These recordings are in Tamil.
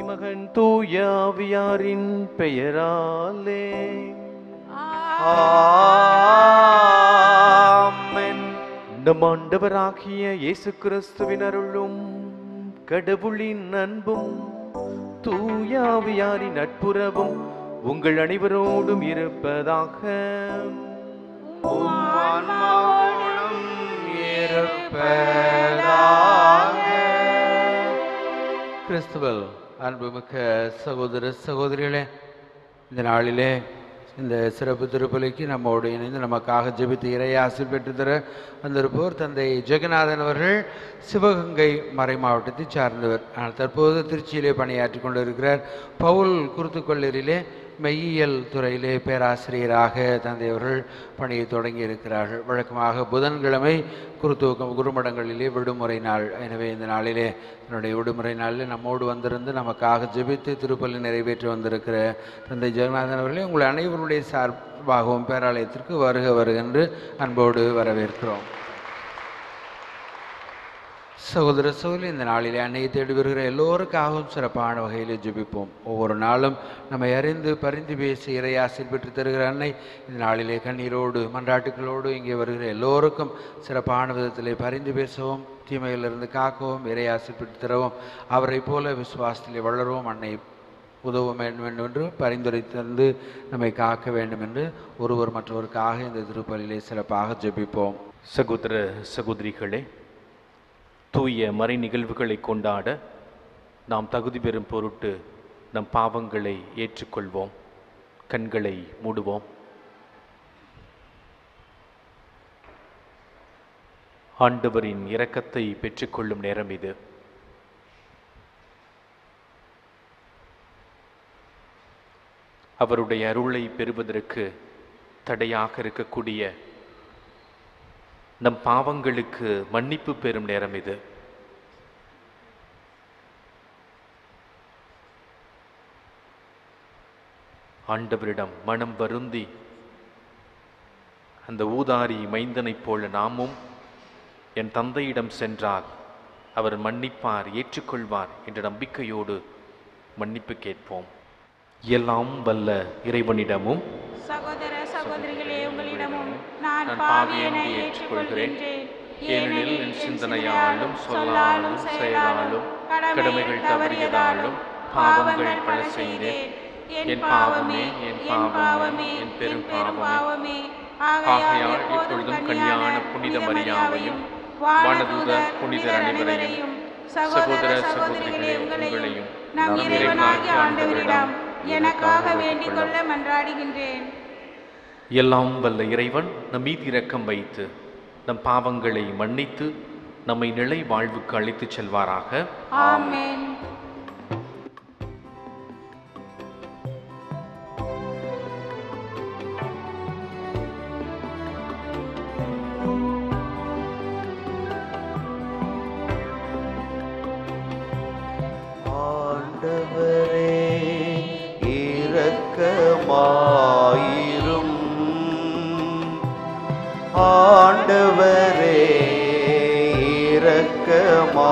திருமகன் தூய ஆவியாரின் பெயராலே ஆமென். நம் ஆண்டவராகிய இயேசு கிறிஸ்துவின் அருளும் கடவுளின் அன்பும் தூய ஆவியாரின் நட்புறவும் உங்கள் அனைவரோடும் இருப்பதாக. உம் ஆன்மாவோடும் இருப்பதாக. கிறிஸ்துவல் அன்புமிக்க சகோதர சகோதரிகளே, இந்த நாளிலே இந்த சிறப்பு திருப்பலிக்கு நம்மோடு இணைந்து நமக்காக ஜெபித்து இறை ஆசீர் பெற்று தர வந்திருப்போர் தந்தை ஜெகநாதன் அவர்கள் சிவகங்கை மறை மாவட்டத்தை சார்ந்தவர். ஆனால் தற்போது திருச்சியிலே பணியாற்றி கொண்டிருக்கிறார். பவுல் குருத்துக்கல்லூரியிலே மெய்யியல் துறையிலே பேராசிரியராக தந்தையவர்கள் பணியை தொடங்கி இருக்கிறார்கள். வழக்கமாக புதன்கிழமை குருமடங்களிலே விடுமுறை நாள். எனவே இந்த நாளிலே என்னுடைய விடுமுறை நாளில் நம்மோடு வந்திருந்து நமக்காக ஜெபித்து திருப்பலி நிறைவேற்றி வந்திருக்கிற தந்தை ஜெகநாதன் அவர்களே, உங்கள் அனைவருடைய சார்பாகவும் பேராலயத்திற்கு வருக வருகென்று அன்போடு வரவேற்கிறோம். சகோதர சகோதரி, இந்த நாளிலே அன்னையை தேடி வருகிற எல்லோருக்காகவும் சிறப்பான வகையில் ஜெபிப்போம். ஒவ்வொரு நாளும் நம்மை அறிந்து பரிந்து பேசி இறை ஆசீர் பெற்று தருகிற அன்னை இந்த நாளிலே கண்ணீரோடு மன்றாட்டுகளோடு இங்கே வருகிற எல்லோருக்கும் சிறப்பான விதத்திலே பரிந்து பேசவும், தீமையிலிருந்து காக்கவும், இறை ஆசீர் பெற்று தரவும், அவரை போல விசுவாசத்திலே வளரவும் அன்னை உதவ வேண்டும் என்று பரிந்துரை தந்து நம்மை காக்க வேண்டும் என்று ஒருவர் மற்றவருக்காக இந்த திருப்பலியிலே சிறப்பாக ஜெபிப்போம். சகோதர சகோதரிகளே, தூய மறை நிகழ்வுகளை கொண்டாட நாம் தகுதி பெறும் பொருட்டு நம் பாவங்களை ஏற்றுக்கொள்வோம். கண்களை மூடுவோம். ஆண்டவரின் இரக்கத்தை பெற்றுக்கொள்ளும் நேரம் இது. அவருடைய அருளை பெறுவதற்கு தடையாக இருக்கக்கூடிய நம் பாவங்களுக்கு மன்னிப்பு பெறும் நேரம் இது. ஆண்டவரிடம் மனம் வருந்தி அந்த ஊதாரி மைந்தனைப் போல நாமும் என் தந்தையிடம் சென்றால் அவர் மன்னிப்பார், ஏற்றுக்கொள்வார் என்ற நம்பிக்கையோடு மன்னிப்பு கேட்போம். எல்லாம் வல்ல இறைவனிடமும் சகோதர சகோதரிகளே, உங்களிடமும் நான் பாவியனை ஏற்றுக்கொள்கிறேன். ஏனெனில் என் சிந்தனையாலும் சொல்லாலும் செயலாலும் கடமைகள் தவறியதாலும் பாவங்கள் பல செய்தேன். என் பாவமே, என் பாவமே, என் பெரும் பாவமே. ஆகையால் இப்பொழுதும் கன்னியான புனித மரியாவையும் வானதூதர் புனிதர் அனைவரையும் சகோதர சகோதரிகளே உங்களையும் நம் இறைவனாகிய ஆண்டவரிடம் எனக்காக வேண்டிக் கொள்ள மன்றாடுகின்றேன். எல்லாம் வல்ல இறைவன் நம் மீது இரக்கம் வைத்து நம் பாவங்களை மன்னித்து நம்மை நிலை வாழ்வுக்கு அழைத்துச் செல்வாராக. ஆமென். ஆண்டவரே இரக்கமாயிரும். ஆண்டவரே இரக்கமாயிரும்.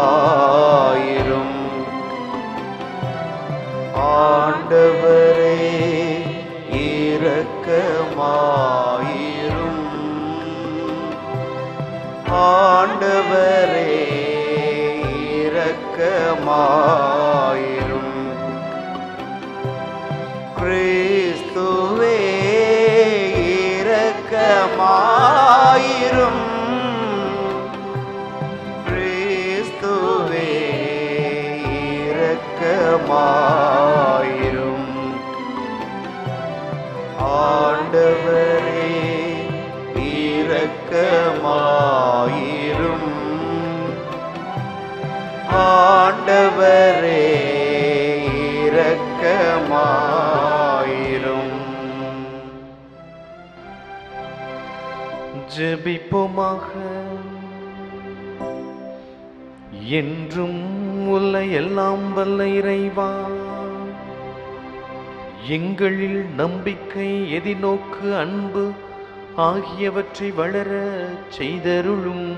ஆண்டவரே இரக்கமாயிரும். ஆண்டவரே இரக்கமாயிரும். கிறிஸ்துவே இரக்கமாயிரும். கிறிஸ்துவே இரக்கமாயிரும். ஆண்டவரே இரக்கமாயிரும். ஆண்டவரே இரக்கமாயிரும். ஜெபிப்போமாக. என்றும் உள்ள எல்லாம் வல்ல இறைவா, எங்களில் நம்பிக்கை, எதிர்நோக்கு, அன்பு ஆகியவற்றை வளர செய்தருளும்.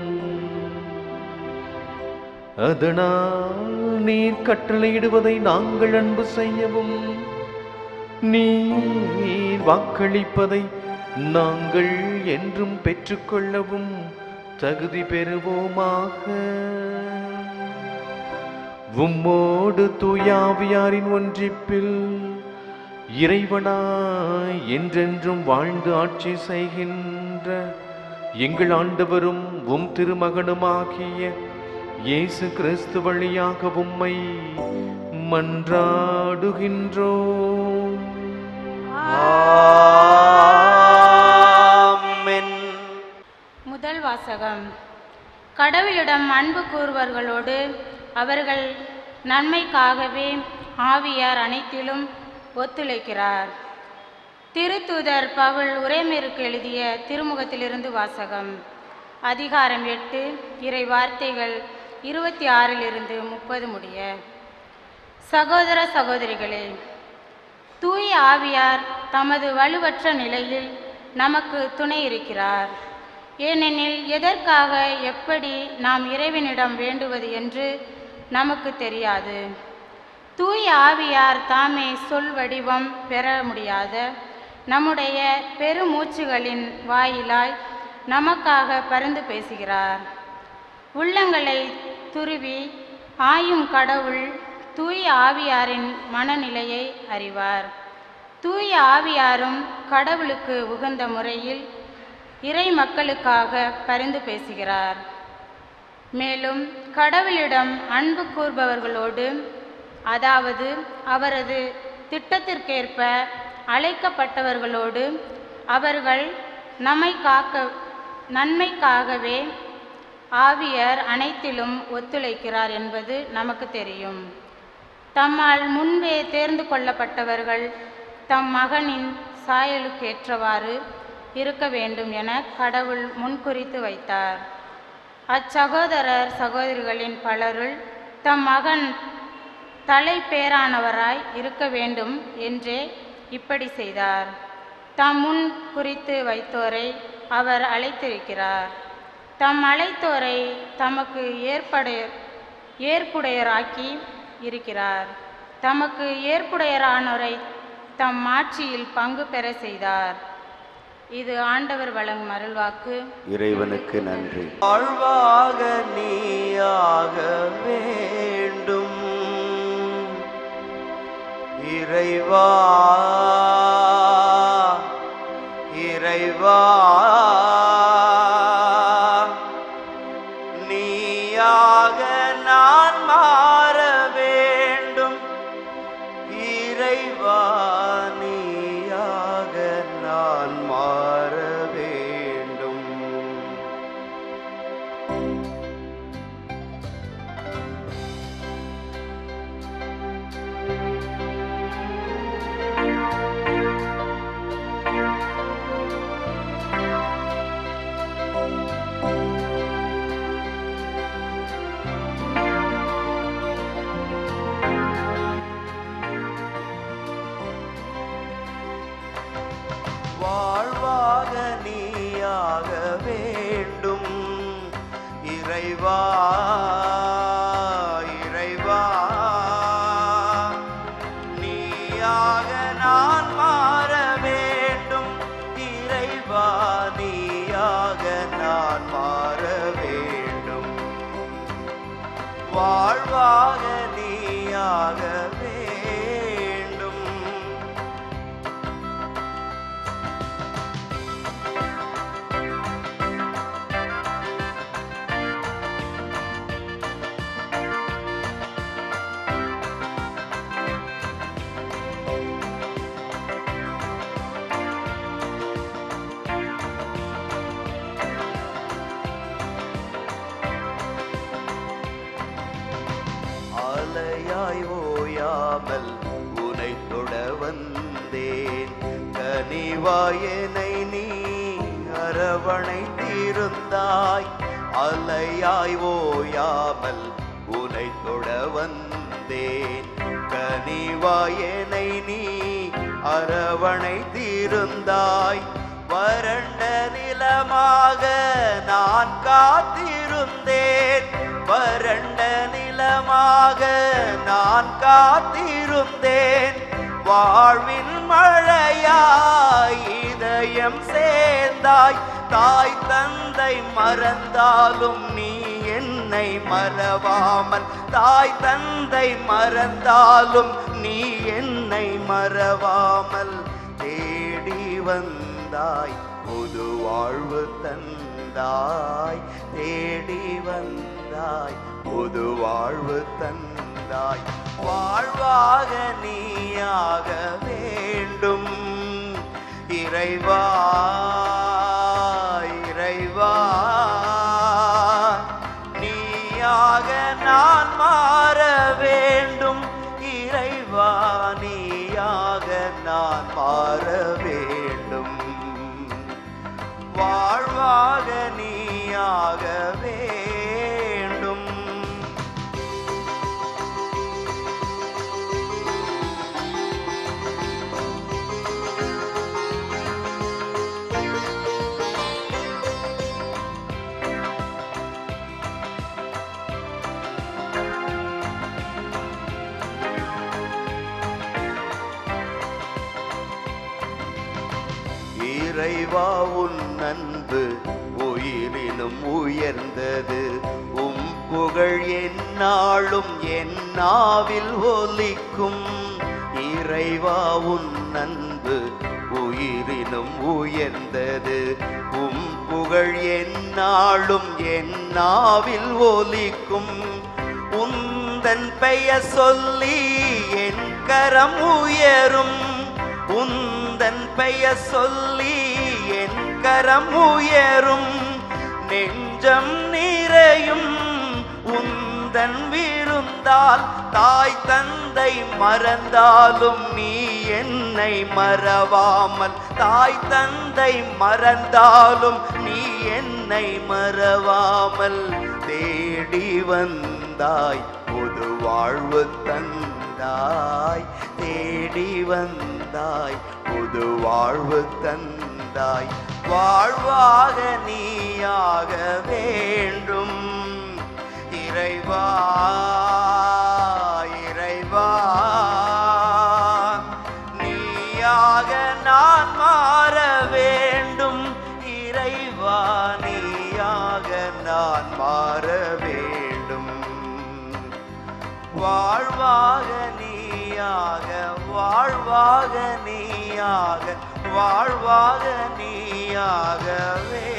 அதனால் நீர் கட்டளையிடுவதை நாங்கள் அன்பு செய்யவும், நீர் வாக்களிப்பதை நாங்கள் என்றும் பெற்றுக்கொள்ளவும் தகுதி பெறுவோமாக. உம்மோடு தூயாவியாரின் ஒன்றிப்பில் இறைவனாய் என்றென்றும் வாழ்ந்து ஆட்சி செய்கின்ற எங்கள் ஆண்டவரும் உம் திருமகனுமாகிய இயேசு கிறிஸ்து வழியாக உம்மை மன்றாடுகின்றோம். ஆமென். முதல் வாசகம். கடவுளிடம் அன்பு கூறுவர்களோடு அவர்கள் நன்மைக்காகவே ஆவியார் அனைத்திலும் ஒத்துழைக்கிறார். திருத்தூதர் பவுல் உரோமேருக்கு எழுதிய திருமுகத்திலிருந்து வாசகம். அதிகாரம் 8, இறை வார்த்தைகள் 26 30 முடிய. சகோதர சகோதரிகளே, தூய ஆவியார் தமது வலுவற்ற நிலையில் நமக்கு துணை இருக்கிறார். ஏனெனில் எதற்காக எப்படி நாம் இறைவனிடம் வேண்டுவது என்று நமக்கு தெரியாது. தூய ஆவியார் தாமே சொல் வடிவம் பெற முடியாத நம்முடைய பெருமூச்சுகளின் வாயிலாய் நமக்காக பரிந்து பேசுகிறார். உள்ளங்களை துருவி ஆயும் கடவுள் தூய ஆவியாரின் மனநிலையை அறிவார். தூய ஆவியாரும் கடவுளுக்கு உகந்த முறையில் இறை மக்களுக்காக பரிந்து பேசுகிறார். மேலும் கடவுளிடம் அன்பு கூர்பவர்களோடு, அதாவது அவரது திட்டத்திற்கேற்ப அழைக்கப்பட்டவர்களோடு அவர்கள் நன்மைக்காகவே ஆவியார் அனைத்திலும் ஒத்துழைக்கிறார் என்பது நமக்கு தெரியும். தம்மால் முன்பே தேர்ந்து கொள்ளப்பட்டவர்கள் தம் மகனின் சாயலுக்கேற்றவாறு இருக்க வேண்டும் என கடவுள் முன்குறித்து வைத்தார். அச்சகோதரர் சகோதரிகளின் பலருள் தம் மகன் தலைப்பேரானவராய் இருக்க வேண்டும் என்றே இப்படி செய்தார். தம் முன் குறித்து வைத்தோரை அவர் அழைத்திருக்கிறார். தம் அழைத்தோரை தமக்கு ஏற்புடையராக்கி இருக்கிறார். தமக்கு ஏற்புடையரானோரை தம் ஆட்சியில் பங்கு பெற செய்தார். இது ஆண்டவர் வழங்கும் அருள்வாக்கு. இறைவனுக்கு நன்றி. வாழ்வாக நீயாக வேண்டும் இறைவா, இறைவா, நீயாக நான் மாற வேண்டும். இறைவா, நீயாக நான் மாற வேண்டும். வாழ்வாக நீயாக வேண்டும் இறைவா, இறைவா, நீயாக நான் மாற வேண்டும். இறைவா, நீயாக நான் மாற வேண்டும். வாழ்வாக நீயாக வேண்டும். அலையாய் ஓயாமல் உனை தொட வந்தேன். கனிவாயனை நீ அரவணைத்திருந்தாய். அலையாய் ஓயாமல் உனை தொட வந்தேன். கனிவாயனை நீ அரவணைத்திருந்தாய். வறண்ட நிலமாக நான் காத்திருந்தேன். வறண்ட நிலமாக உனக்காக நான் காத்திருந்தேன். வாழ்வின் மழையாய் இதயம் சேர்ந்தாய். தாய் தந்தை மறந்தாலும் நீ என்னை மறவாமல். தாய் தந்தை மறந்தாலும் நீ என்னை மறவாமல். தேடி வந்தாய் புது வாழ்வு தந்தாய். தேடி வந்தாய் புது வாழ்வு தந்தாய். வாழ்வாக நீயாக வேண்டும் இறைவா, இறைவா. நீயாக நான் மாற வேண்டும் இறைவா, நீயாக நான் மாற வேண்டும். வாழ்வாக நீயாக வேண்டும். இறைவா உன் அன்பு உயிரினும் உயர்ந்தது. உம் புகழ் எந்நாளும் என் நாவில் ஒலிக்கும். இறைவா உன் அன்பு உயிரினும் உயர்ந்தது. உம் புகழ் எந்நாளும் என் நாவில் ஒலிக்கும். உந்தன் பெயர் சொல்லி என் கரம் உயரும். உந்தன் பெயர் சொல்லி என் கரம் உயரும். நெஞ்சம் நிறையும் உந்தன் விருந்தால். தாய் தந்தை மறந்தாலும் நீ என்னை மறவாமல். தாய் தந்தை மறந்தாலும் நீ என்னை மறவாமல். தேடி வந்தாய் புது வாழ்வு தந்தாய். தேடி வந்தாய் புது வாழ்வு தந்தாய். வாழ்வாக நீயாக வேண்டும் இறைவா, இறைவா. நீயாக நான் மாற வேண்டும் இறைவா, நீயாக நான் மாற வேண்டும். வாழ்வாக நீயாக, வாழ்வாக நீயாக, வாழ்வாக நீயாக வேண்டும்.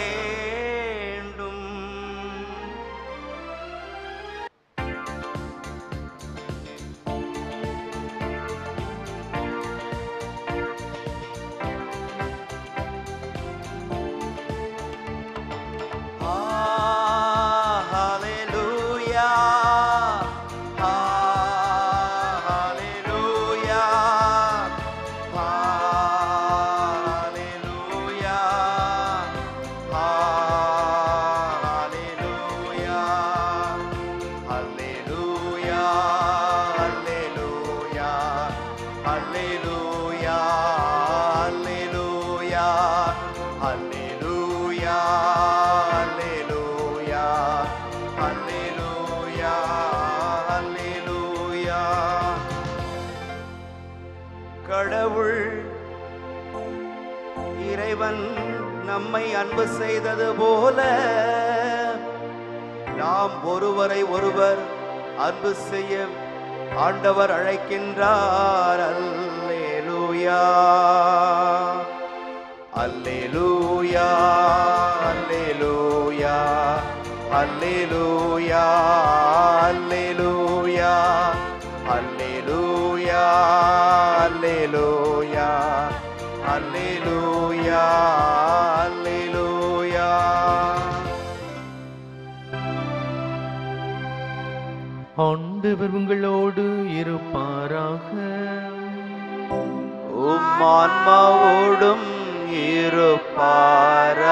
கடவுள் இறைவன் நம்மை அன்பு செய்தது போல நாம் ஒருவரை ஒருவர் அன்பு செய்ய ஆண்டவர் அழைக்கின்றார். அல்லேலூயா, அல்லேலூயா, அல்லேலூயா, அல்லேலூயா, அல்லேலூயா, அல்லேலூயா, அல்லேலூயா, அல்லேலூயா, அல்லேலூயா. ஆண்டவர் உங்களோடு இருப்பாராக. உம் ஆன்மாவோடும் இருப்பாராக.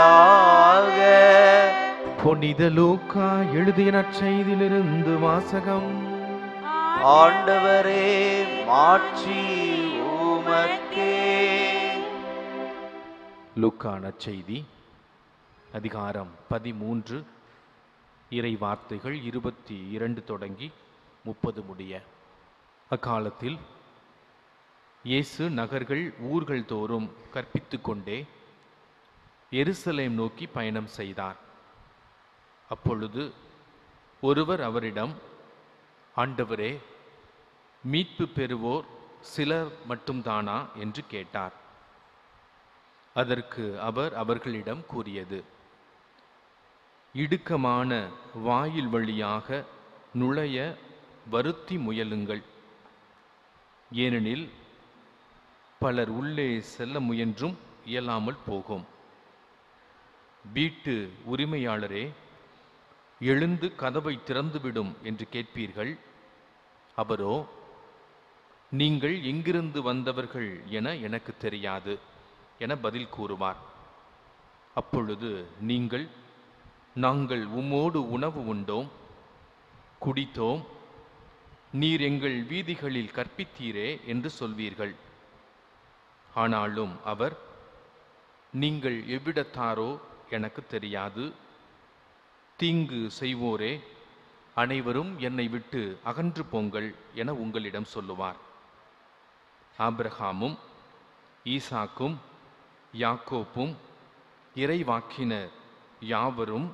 புனித லூக்கா எழுதிய நற்செய்தியிலிருந்து வாசகம். ஆண்டவரே மாட்சி உமக்கே. லூக்கா நற்செய்தி அதிகாரம் 13 இறை வார்த்தைகள் 22 தொடங்கி 30 முடிய. அக்காலத்தில் இயேசு நகர்கள் ஊர்கள் தோறும் கற்பித்து கொண்டே எருசலேம் நோக்கி பயணம் செய்தார். அப்பொழுது ஒருவர் அவரிடம், ஆண்டவரே, மீட்பு பெறுவோர் சிலர் மட்டும்தானா என்று கேட்டார். அதற்கு அவர் அவர்களிடம் கூறியது, இடுக்கமான வாயில் வழியாக நுழைய வருத்தி முயலுங்கள். ஏனெனில் பலர் உள்ளே செல்ல முயன்றும் இயலாமல் போகும். வீட்டு உரிமையாளரே, எழுந்து கதவை திறந்துவிடும் என்று கேட்பீர்கள். அவரோ, நீங்கள் எங்கிருந்து வந்தவர்கள் என எனக்கு தெரியாது என பதில் கூறுவார். அப்பொழுது நீங்கள், நாங்கள் உம்மோடு உணவு உண்டோம், குடித்தோம், நீர் எங்கள் வீதிகளில் கற்பித்தீரே என்று சொல்வீர்கள். ஆனாலும் அவர், நீங்கள் எவ்விடத்தாரோ எனக்கு தெரியாது, தீங்கு செய்வோரே, அனைவரும் என்னை விட்டு அகன்று போங்கள் என உங்களிடம் சொல்லுவார். ஆபிரகாமும் ஈசாக்கும் யாக்கோப்பும் இறைவாக்கினர் யாவரும்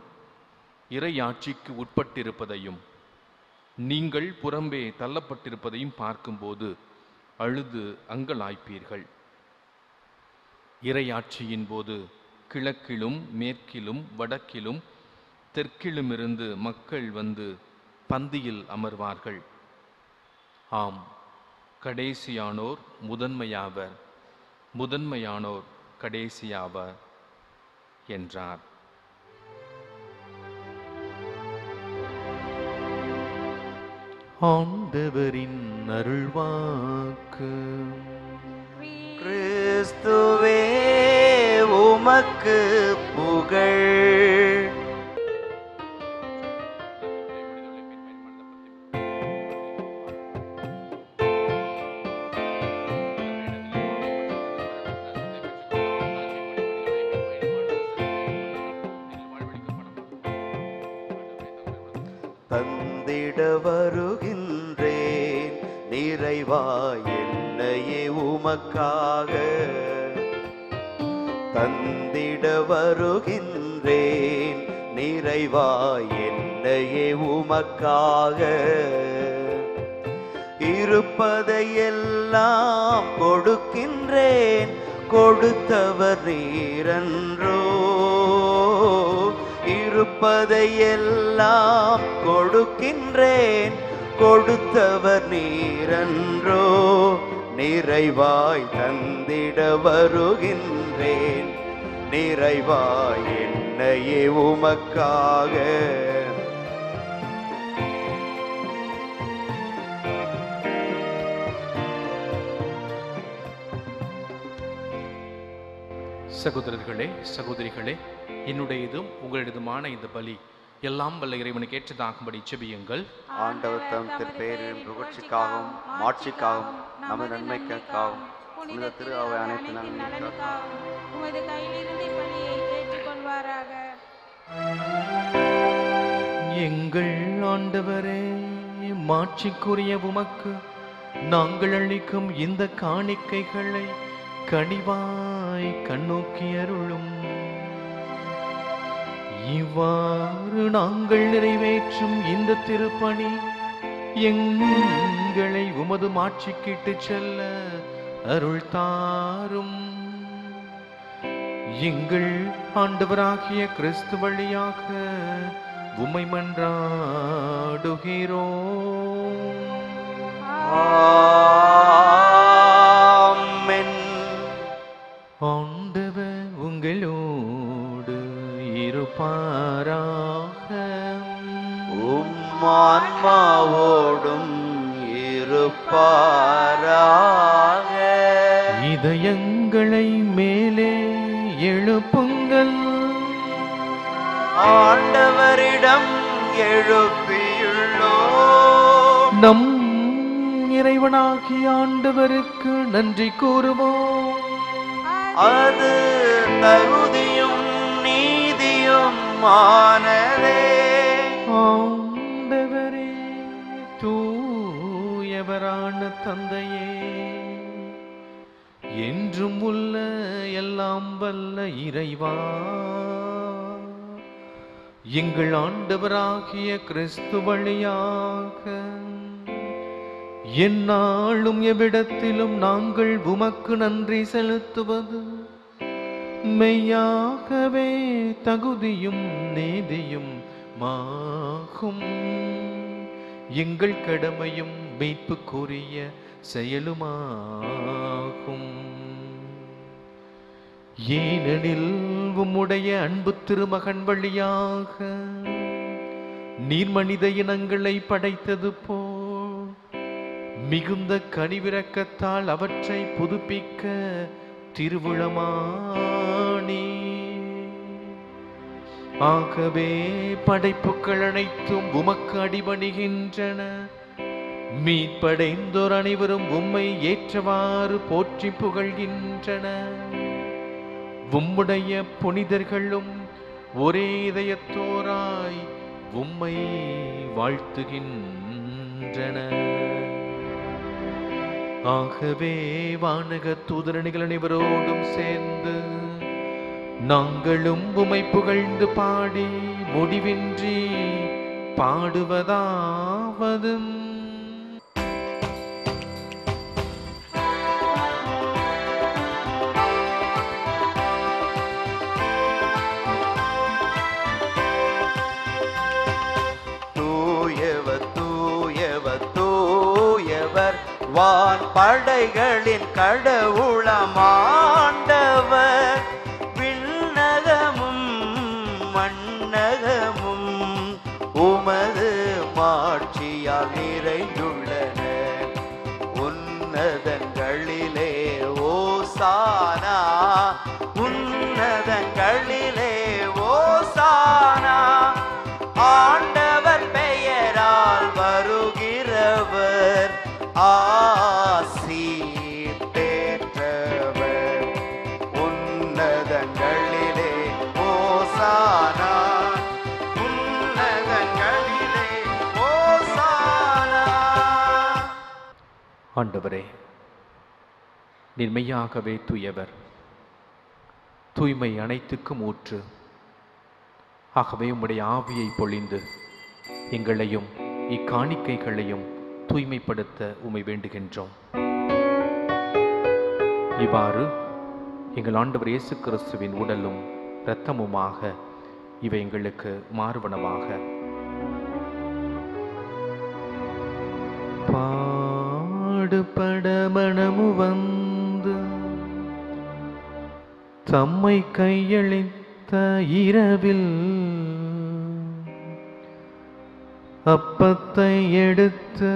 இறையாட்சிக்கு உட்பட்டிருப்பதையும் நீங்கள் புறம்பே தள்ளப்பட்டிருப்பதையும் பார்க்கும்போது அழுது அங்கலாய்ப்பீர்கள். இறையாட்சியின் போது கிழக்கிலும் மேற்கிலும் வடக்கிலும் தெற்கிலுமிருந்து மக்கள் வந்து பந்தியில் அமர்வார்கள். ஆம், கடைசியானோர் முதன்மையாவர், முதன்மையானோர் கடைசியாவர் என்றார். ஆண்டவரின் அருள்வாக்கு. கிறிஸ்துவே உமக்கு புகழ். தந்திட வருகின்றேன் நிறைவா என்னையே உமக்காக. தந்திட வருகின்றேன் நிறைவா என்னையே உமக்காக. இருப்பதையெல்லாம் கொடுக்கின்றேன், கொடுத்தவர் நீரன்றோ. இருப்பதையெல்லாம் கொடுக்கின்றேன், கொடுத்தவர் நீரன்றோ. நிறைவாய் தந்திட வருகின்றேன் நிறைவாய் என்னையே உமக்காக. சகோதரர்களே, சகோதரிகளே, என்னுடையதும் உங்களிடதுமான இந்த பலி எல்லாம் வல்ல இறைவனுக்கு ஏற்றதாகும்படி செபியுங்கள். ஆண்டவர் தம் திருப்பெயரின் புகழ்ச்சிக்காகவும் மாட்சிக்காகவும் நமது நன்மைக்காகவும் புனித திரு அவை அனைத்து நன்மைக்காகவும் உமது கையிலிருந்து பலியை ஏற்றுக்கொள்வாராக. எங்கள் ஆண்டவரே, மாட்சிக்குரிய உமக்கு நாங்கள் அளிக்கும் இந்த காணிக்கைகளை கனிவாய் கண்ணோக்கி அருளும். இவ்வாறு நாங்கள் நிறைவேற்றும் இந்த திருப்பணி எங்களை உமது மாட்சிக்கிட்டு செல்ல அருள் தாரும். எங்கள் ஆண்டவராகிய கிறிஸ்து வழியாக உம்மை மன்றாடுகிறோம். ஆமென். ஆண்டவர் உங்களோடு இருப்பாராக. ஆன்மாவோடும் இருப்பாராக. இதயங்களை மேலே எழுப்புங்கள். ஆண்டவரிடம் எழுப்பியுள்ளோம். நம் இறைவனாகிய ஆண்டவருக்கு நன்றி கூறுவோம். அது தகுதியும் நீதியும் ஆனதே. ஆண்டவரே, தூய நிறைவான தந்தையே, என்றும் உள்ள எல்லாம் வல்ல இறைவா, எங்கள் ஆண்டவராகிய கிறிஸ்து வழியாக எந்நாளும் எவ்விடத்திலும் நாங்கள் உமக்கு நன்றி செலுத்துவது மெய்யாகவே தகுதியும் நீதியும் மாகும். எங்கள் கடமையும் மீட்புக்குரிய செயலுமாகும். ஏனெனில் உம்முடைய அன்பு திருமகன் வழியாக நீர் மனித இனங்களை படைத்தது போல் மிகுந்த கனிவிரக்கத்தால் அவற்றை புதுப்பிக்க திருவுளமானீ. ஆகவே படைப்புகள் அனைத்தும் உமக்கு அடிபணிகின்றன. மீட்படைந்தோர் அனைவரும் உம்மை ஏற்றவாறு போற்றி புகழ்கின்றன. உம்முடைய புனிதர்களும் ஒரே இதயத்தோராய் உம்மை வாழ்த்துகின்றன. ஆகவே வானக தூதரணிகள் அனைவரோடும் சேர்ந்து நாங்களும் உம்மை புகழ்ந்து பாடி முடிவின்றி பாடுவதாவது: வான் படைகளின் கடவுளமாண்டவர், விண்ணகமும் மண்ணகமும் உமது மாட்சியால் நிறைந்துள்ளன. உன்னதங்களிலே ஓசானா, உன்னதங்களிலே ஓசானா. ஆண்டவர் பெயரால் வருகிறவர் ஆசி பெற்றவர். உன்னதங்களிலே ஓசானா, உன்னதங்களிலே ஓசானா. ஆண்டவரே, நீர் மெய்யாகவே தூயவர், தூய்மை அனைத்துக்கும் ஊற்று. ஆகவே உம்முடைய ஆவியை பொழிந்து எங்களையும் இக்காணிக்கைகளையும் தூய்மைப்படுத்த உம்மை வேண்டுகின்றோம். இவ்வாறு எங்கள் ஆண்டவர் இயேசு கிறிஸ்துவின் உடலும் இரத்தமுமாக இவை எங்களுக்கு மாறுவனவாக. பாடுபட மனமு வந்து தம்மை கையளித்த இரவில் அப்பத்தை எடுத்து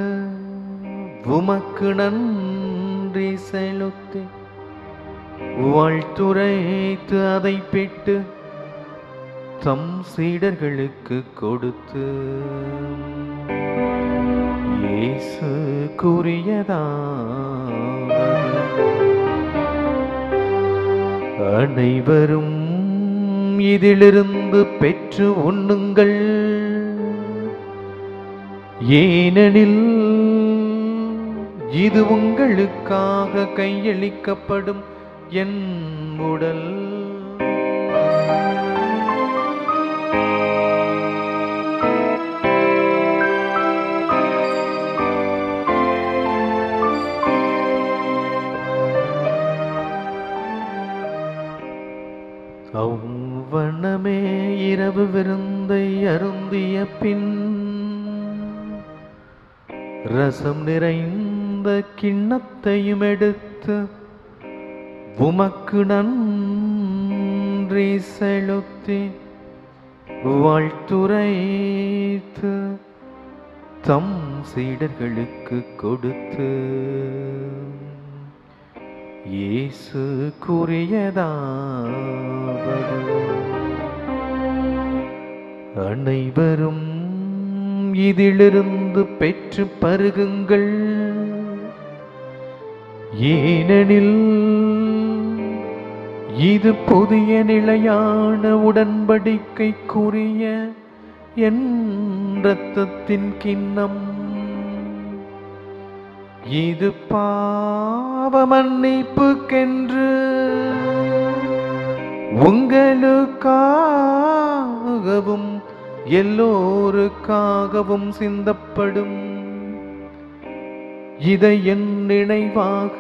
உமக்கு நன்றி செலுத்தி வாழ்த்துரைத்து அதை பெற்று தம் சீடர்களுக்கு கொடுத்து இயேசு கூறியதாவது: அனைவரும் இதிலிருந்து பெற்று உண்ணுங்கள், ஏனெனில் இது உங்களுக்காக கையளிக்கப்படும் என் உடல். அவ்வண்ணமே இரவு விருந்தை அருந்திய பின் ரசம் நிறைந்த கிண்ணத்தையும் எடுத்து உமக்கு நன்றி செலுத்தி வாழ்த்துரைத்து தம் சீடர்களுக்கு கொடுத்து இயேசு கூறியதாவது: அனைவரும் இதிலிருந்து பெற்று பருகுங்கள், ஏனெனில் இது புதிய நிலையான உடன்படிக்கைக்குரிய என் இரத்தத்தின் கிண்ணம். இது பாவ மன்னிப்புக்கென்று உங்களுக்காகவும் எல்லோருக்காகவும் சிந்தப்படும். இதை என் நினைவாக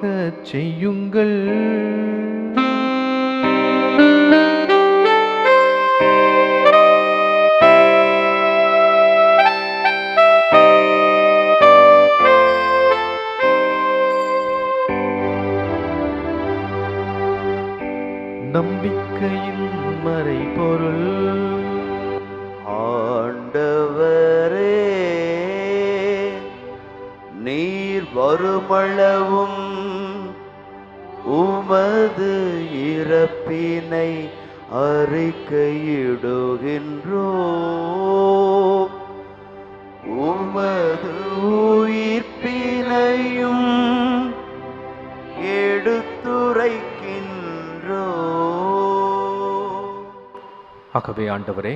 செய்யுங்கள். நம்பிக்கையின் மறைபொருள். ஆண்டவரே, நீர் வருமளவும் உமது இறப்பினை அறிக்கையிடுகின்றோம், உமது உயிர்ப்பினையும் ஆகவே ஆண்டவரே,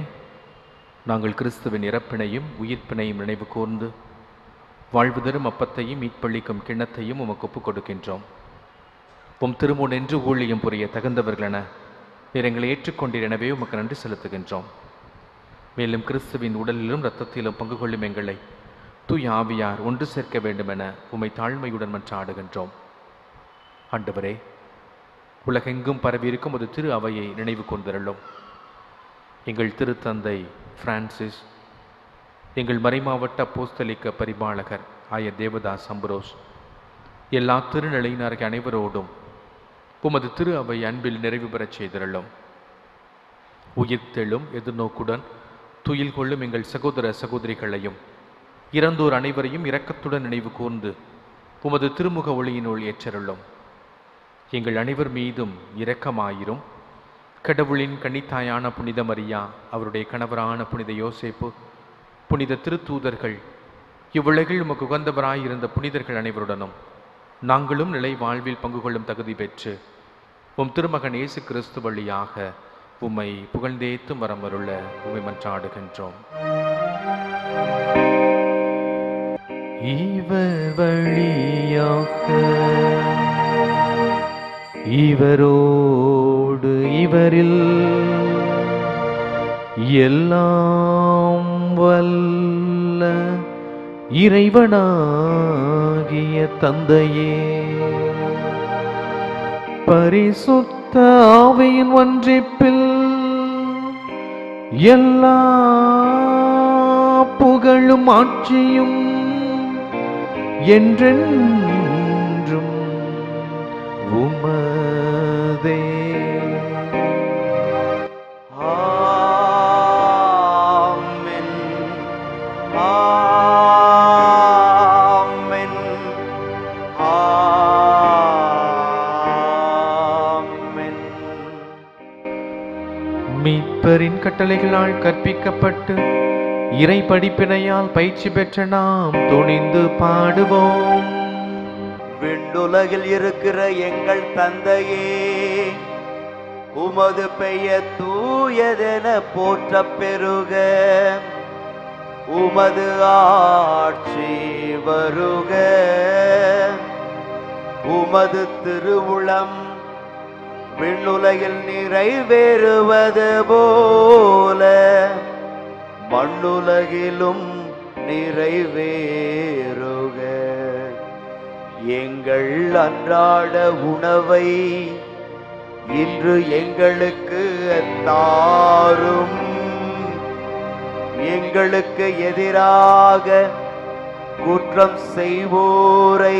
நாங்கள் கிறிஸ்துவின் இறப்பினையும் உயிர்ப்பினையும் நினைவு கூர்ந்து வாழ்வு தரும் அப்பத்தையும் மீட்பளிக்கும் கிண்ணத்தையும் உமக்கு ஒப்புக் கொடுக்கின்றோம். உம் திருமுன் என்று ஊழியம் புரிய தகுந்தவர்களென நீர் எங்களை ஏற்றுக்கொண்டீர், எனவே உமக்கு நன்றி செலுத்துகின்றோம். மேலும் கிறிஸ்துவின் உடலிலும் இரத்தத்திலும் பங்கு கொள்ளும் எங்களை தூய ஆவியார் ஒன்று சேர்க்க வேண்டுமென உம்மை தாழ்மையுடன் மன்றாடுகின்றோம். ஆண்டவரே, உலகெங்கும் பரவியிருக்கும் ஒரு திரு அவையை நினைவு கூர்ந்தருளும். எங்கள் திருத்தந்தை பிரான்சிஸ், எங்கள் மறைமாவட்ட அப்போஸ்தலிக்க பரிபாலகர் ஆயர் தேவதாஸ் அம்புரோஸ், எல்லா திருநிலையினர்கள் அனைவரோடும் உமது திரு அவை அன்பில் நிறைவு பெறச் செய்திருளும். உயிர்த்தெழும் எதிர்நோக்குடன் துயில் கொள்ளும் எங்கள் சகோதர சகோதரிகளையும் இறந்தோர் அனைவரையும் இரக்கத்துடன் நினைவு கூர்ந்து உமது திருமுக ஒளியினுள் ஏற்றருளும். எங்கள் அனைவர் மீதும் இரக்கமாயிரும். கடவுளின் கன்னித்தாயான புனித மரியா, அவருடைய கணவரான புனித யோசேப்பு, புனித திருத்தூதர்கள், இவ்வுலகில் உமக்கு உகந்தவராயிருந்த புனிதர்கள் அனைவருடனும் நாங்களும் நிலை வாழ்வில் பங்கு கொள்ளும் தகுதி பெற்று உம் திருமகன் இயேசு கிறிஸ்து வழியாக உம்மை புகழ்ந்தேத்தும் வரமருள உம்மை மன்றாடுகின்றோம். இவர் வழியாக இவரோடு இவரில் எல்லாம் வல்ல இறைவனாகிய தந்தையே, பரிசுத்த ஆவியின் ஒன்றிப்பில் எல்லா புகழும் ஆட்சியும் என்றென்றும் உமதே. ஆமென், ஆமென், ஆமென். மீட்பரின் கட்டளைகளால் கற்பிக்கப்பட்டு இறை படிப்பினையால் பயிற்சி பெற்ற நாம் துணிந்து பாடுவோம். விண்ணுலகில் இருக்கிற எங்கள் தந்தையே, உமது பெயர் தூயதென போற்றப் பெறுக. உமது ஆட்சி வருக. உமது திருவுளம் விண்ணுலகில் நிறைவேறுவது போல மண்ணுலகிலும் நிறைவேறுக. எங்கள் அன்றாட உணவை இன்று எங்களுக்கு தாரும். எங்களுக்கு எதிராக குற்றம் செய்வோரை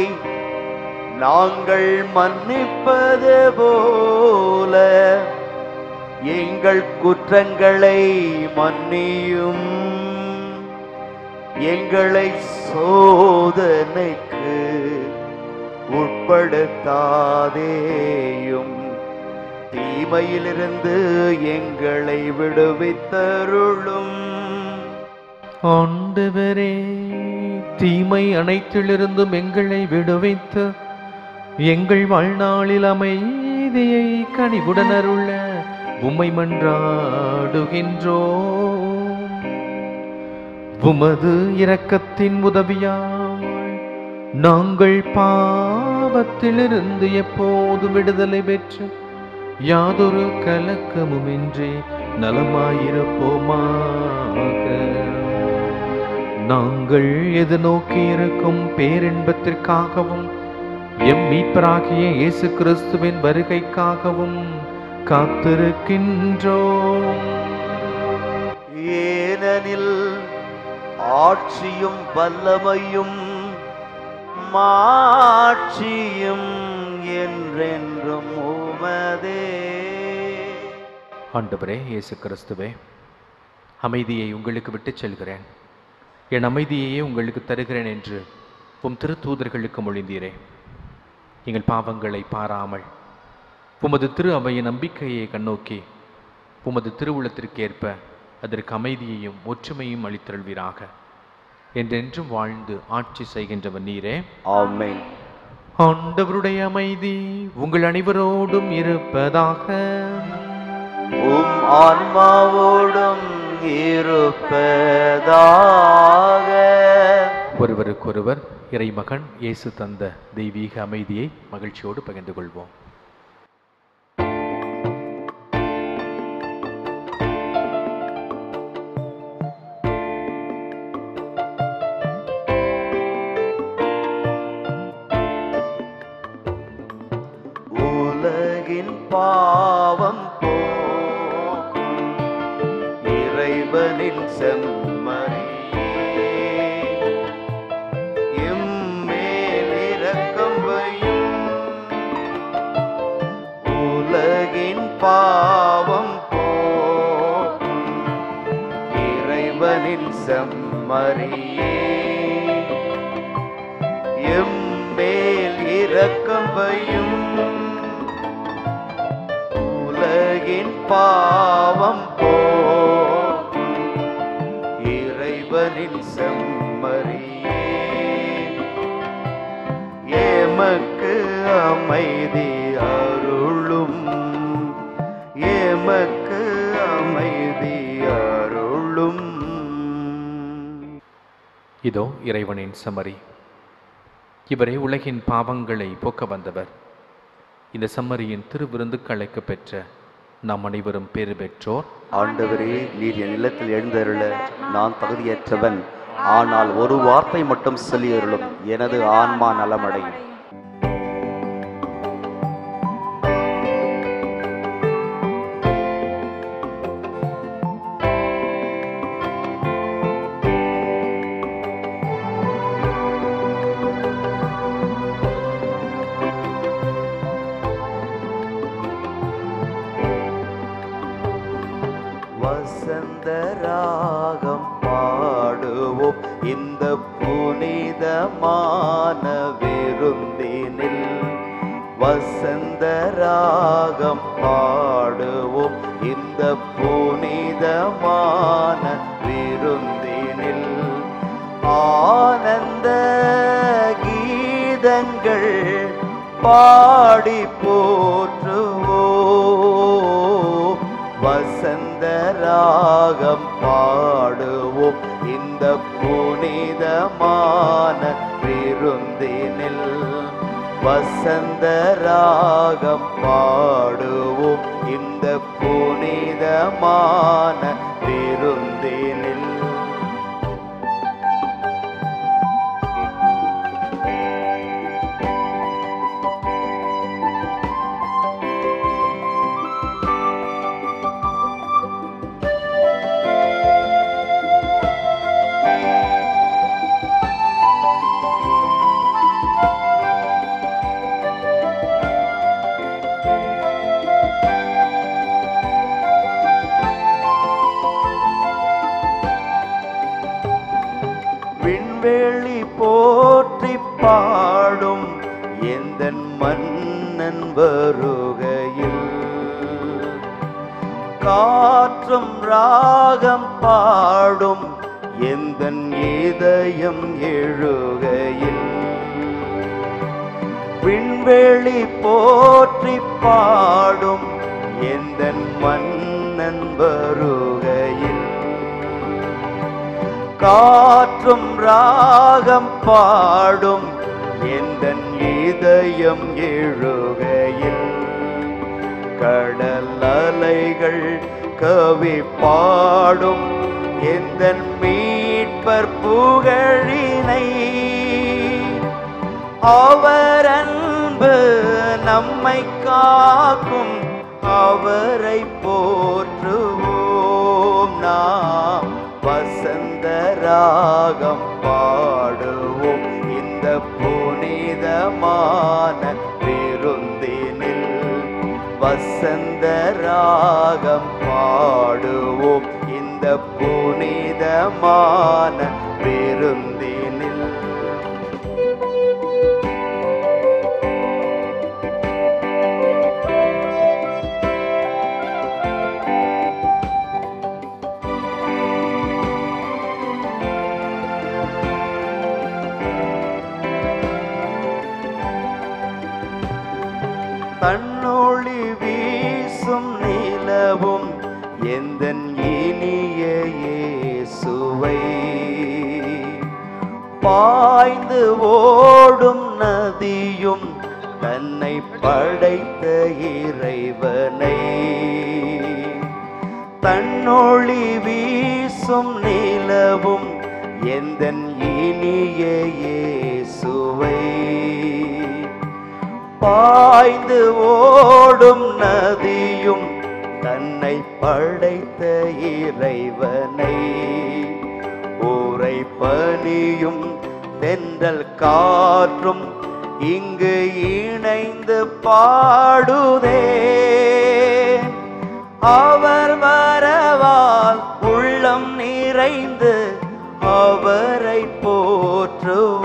நாங்கள் மன்னிப்பது போல எங்கள் குற்றங்களை மன்னியும். எங்களை சோதனைக்கு உட்படுத்தாதேயும், தீமையிலிருந்து எங்களை விடுவித்தருளும். ஆண்டவரே, தீமை அனைத்திலிருந்தும் எங்களை விடுவித்து எங்கள் வாழ்நாளில் அமைதியை கனிவுடன் அருள உம்மை மன்றாடுகின்றோம். உமது இரக்கத்தின் உதவியால் நாங்கள் பாவத்திலிருந்து எப்போது விடுதலை பெற்று யாதொரு கலக்கமுமின்றி நலமாயிருப்போமாக. நாங்கள் எதிர்நோக்கி இருக்கும் பேரின்பத்திற்காகவும் எம் மீட்பராகிய இயேசு கிறிஸ்துவின் வருகைக்காகவும் காத்திருக்கின்றோம். ஏனெனில் ஆட்சியும் வல்லமையும் மாட்சியும் என்றென்றும் உமதே. ஆண்டவரே இயேசு கிறிஸ்துவே, அமைதியை உங்களுக்கு விட்டுச் செல்கிறேன், என் அமைதியையே உங்களுக்கு தருகிறேன் என்று உம் திருத்தூதர்களுக்கு மொழிந்தீரே. எங்கள் பாவங்களை பாராமல் உமது திரு அவையின் நம்பிக்கையை கண்ணோக்கி உமது திருவுளத்திற்கேற்ப அதற்கு அமைதியையும் ஒற்றுமையும் அளித்தருள்வீராக. என்றென்றும் வாழ்ந்து ஆட்சி செய்கின்றவர் நீரே. ஆமென். ஆண்டவருடைய அமைதி உங்கள் அனைவரோடும் இருப்பதாக. உம் ஆன்மாவோடும் இருப்பதாக. ஒருவருக்கொருவர் இறைமகன் இயேசு தந்த தெய்வீக அமைதியை மகிழ்ச்சியோடு பகிர்ந்து கொள்வோம். உலகின் பாவம் போக்கும் இறைவனின் செம்மறியே, எம்மேல் இரக்கம் வையும். உலகின் பாவம் போக்கும் இறைவனின் செம்மறியே, எம்மேல் இரக்கம் வையும். உலகின் பாவம் போக்கும் இறைவனின் செம்மறியே, எமக்கு அமைதி அருளும், எமக்கு அமைதி அருளும். இதோ இறைவனின் செம்மறி, இவரே உலகின் பாவங்களை போக்க வந்தவர். இந்த செம்மறியின் திருவிருந்துக்கு அழைக்க பெற்ற நாம் அனைவரும் பேறு பெற்றோர். ஆண்டவரே, நீர் என் இல்லத்தில் எழுந்தருள நான் தகுதியற்றவன், ஆனால் ஒரு வார்த்தை மட்டும் சொல்லியருளும், எனது ஆன்மா நலமடையும். வசந்தராகம் பாடுவோம் இந்த புனிதமான விருந்தினில். வசந்தராகம் பாடுவோம் இந்த புனிதமான விருந்தினில். ஆனந்த கீதங்கள் பாடி போற்றுவோம். வசந்தராகம் பாடுவோம் இந்த புனிதமான விருந்தினில். வசந்தராகம் பாடுவோம் இந்த புனிதமான விருந்தினில். விண்வெளி போற்றி பாடும் எந்தன் மன்னன் வருகையில். காற்றும் ராகம் பாடும் எந்தன் இதயம் எழுகையில். விண்வெளி போற்றி பாடும் எந்தன் மன்னன் வருகையில். காற்றும் ராகம் பாடும் எந்தன் இதயம் எழுகையில் கடல் அலைகள் கவி பாடும் எந்தன் மீட்பர் புகழினை. அவர் அன்பு நம்மை காக்கும், அவரை போற்றுவோம் நாம். வசந்த ராகம் பாடுவோம் இந்த புனிதமான விருந்தினில். வசந்த ராகம் பாடுவோம் இந்த புனிதமான விருந்தினில். தன்னொளி வீசும் நிலவும் எந்தன் இனிய இயேசுவை, பாய்ந்து ஓடும் நதியும் தன்னை படைத்த இறைவனை. தன்னொளி வீசும் நிலவும் எந்தன் இனிய இயேசுவை, பாய்ந்து ஓடும் நதியும் தன்னை படைத்த இறைவனை. ஊரை பனியும் தென்றல் காற்றும் இங்கு இணைந்து பாடுதே. அவர் வரவால் உள்ளம் நிறைந்து அவரை போற்றுவோம்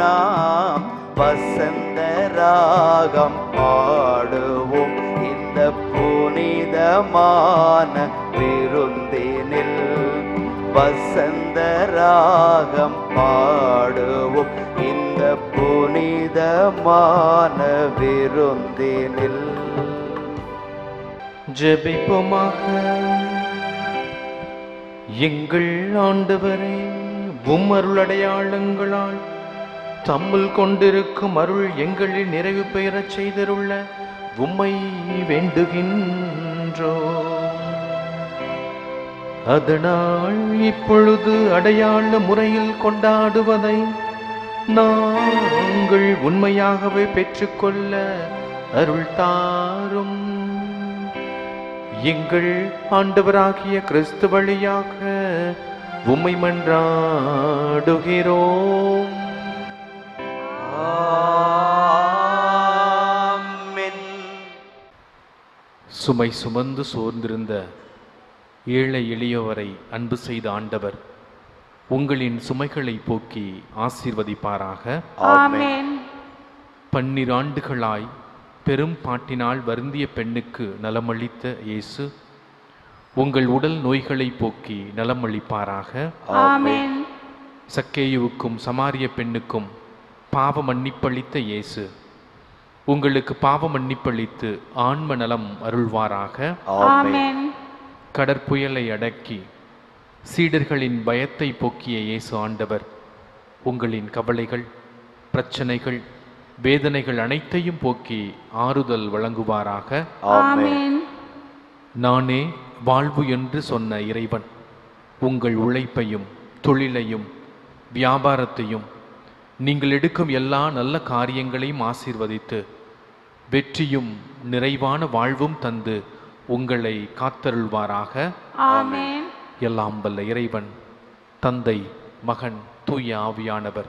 நாம். வசந்த ராகம் பாடுவோம் இந்த புனிதமான விருந்தினில். வசந்த ராகம் பாடுவோம் இந்த புனிதமான விருந்தினில். ஜெபிப்போமாக. எங்கள் ஆண்டவரே, உம் அருளடையாளங்களால் தம்முள் கொண்டிருக்கும் அருள் எங்களில் நிறைவு பெறச் செய்தருள்ள உம்மை வேண்டுகின்றோ. அதனால் இப்பொழுது அடையாள முறையில் கொண்டாடுவதை நாங்கள் உண்மையாகவே பெற்றுக்கொள்ள அருள் தாரும். எங்கள் ஆண்டவராகிய கிறிஸ்து வழியாக உம்மை மன்றாடுகிறோம். சுமை சுமந்து சோர்ந்திருந்த ஏழை எளியவரை அன்பு செய்த ஆண்டவர் உங்களின் சுமைகளை போக்கி ஆசீர்வதிப்பாராக. ஆமென். 12 ஆண்டுகளாய் பெரும் பாட்டினால் வருந்திய பெண்ணுக்கு நலமளித்த இயேசு உங்கள் உடல் நோய்களை போக்கி நலமளிப்பாராக. ஆமென். சக்கேயுவுக்கும் சமாரிய பெண்ணுக்கும் பாவ மன்னிப்பளித்த இயேசு உங்களுக்கு பாவ மன்னிப்பளித்து ஆன்ம நலம் அருள்வாராக. ஆமென். கடற்புயலை அடக்கி சீடர்களின் பயத்தை போக்கிய இயேசு ஆண்டவர் உங்களின் கவலைகள், பிரச்சனைகள், வேதனைகள் அனைத்தையும் போக்கி ஆறுதல் வழங்குவாராக. ஆமென். நானே வாழ்வு என்று சொன்ன இறைவன் உங்கள் உழைப்பையும் தொழிலையும் வியாபாரத்தையும் நீங்கள் எடுக்கும் எல்லா நல்ல காரியங்களையும் ஆசீர்வதித்து வெற்றியும் நிறைவான வாழ்வும் தந்து உங்களை காத்தருள்வாராக. ஆமென். எல்லாம் வல்ல இறைவன் தந்தை, மகன், தூய ஆவியானவர்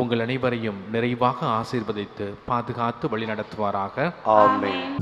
உங்கள் அனைவரையும் நிறைவாக ஆசீர்வதித்து பாதுகாத்து வழிநடத்துவாராக. ஆமென்.